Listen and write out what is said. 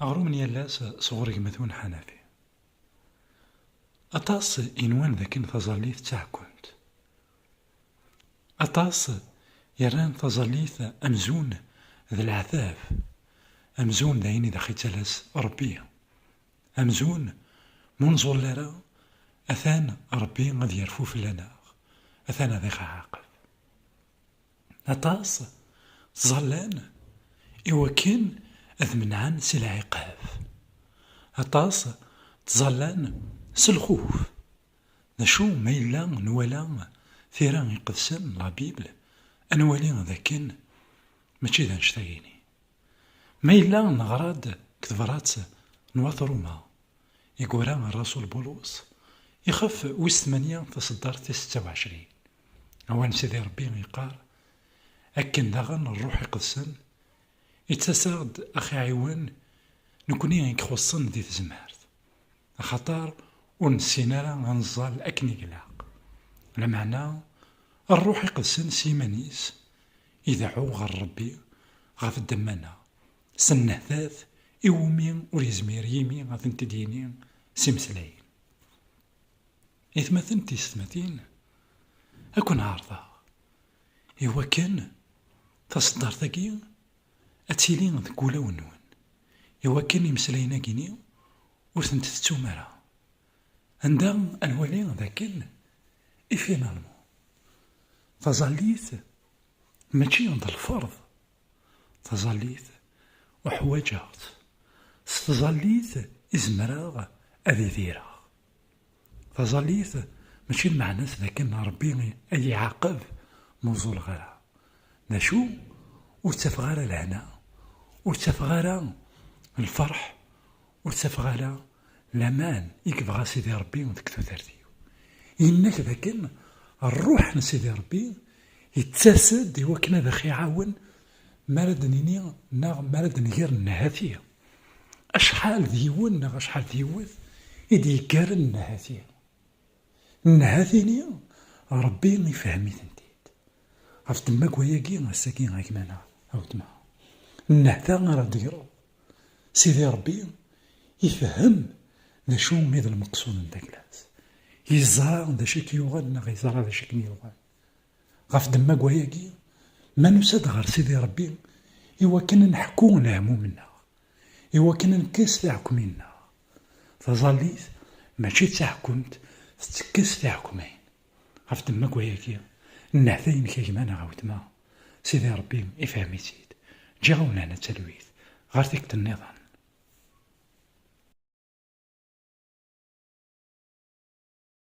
أغرو من يلاس صغري مثون حنفي أطاس إنوان ذاكن تظليث تاعكنت أطاس يران تظليث أمزون ذا العذاب أمزون دايني ذا خيتلاس ربي أمزون منظر لرا أثان ربي غادي يرفوف لنا أثان ذي عاقب أطاس تظلان إوا كان أذ منعان سي العقاب أطاس تظلان سي الخوف نشو ما إلا نوالا ثيران يقدسن لا بيبل أنوالي ذاكن ماشي ذا نشتايني ما إلا نغراد كتبرات نواث روما يقورا الرسول بولس يخف ويس 8 تصدر 26 أوان سيدي ربي يقار أكن داغن الروح يقدسن يتساعد أخي عيوان نكوني يخصن دي تزمارت خاطر ونسينا راه غنزال أكني قلاق على معنى الروح يقدسن سيمانيس يدعو غير ربي غاف الدمانة سنهثاث إومي وريزمير يمي غاثن تديني سيمسلاين إثمثن تيستمثين أكون عارضة إوا كان تصدر ذاكي أتيلين ذكولا ونون إوا كان يمسلاينا كيني وثنت تتومرا عندها أنوالي ذاكن إفينالمون تظليث ماشي عند الفرض تظليث وحواجات تظليث إزمراغ أذي ذيرا تظليث ماشي المعنى ذاكن ربي أي عاقب موزول غيرها نشو وتفغار الهنا وتفغار الفرح وتفغار الأمان يكبغى سيدي ربي وديك ثارتيو إنك ذاكن الروح نسيدي ربي يتساسد إوا كنا ذا يعاون مرد نيني مرد نغير النهاثية أشحال ديون نغ أشحال ديوث إدي يكار النهاثية النهاثيني ربي يفهمي تنتيد عرفت ما كواياكي غساكي غاكمانا أو تما النهتا راه ديرو سيدي ربي يفهم ذا شو ميد المقصود من داكلاس يزرع ذا شي كيوغال نغ يزرع ذا شي كيوغال غاف دما كواياكي ما نساد غير سيدي ربي إوا كنا نحكو نعمو منا إوا كنا نكاس تاعكمينا تظليث ماشي تاعكمت تتكاس تاعكمين غاف دما كواياكي النهثين كيما غاوتما سيدي ربي يفهمي سيد جاونا أنا تلويث غير ديك النظام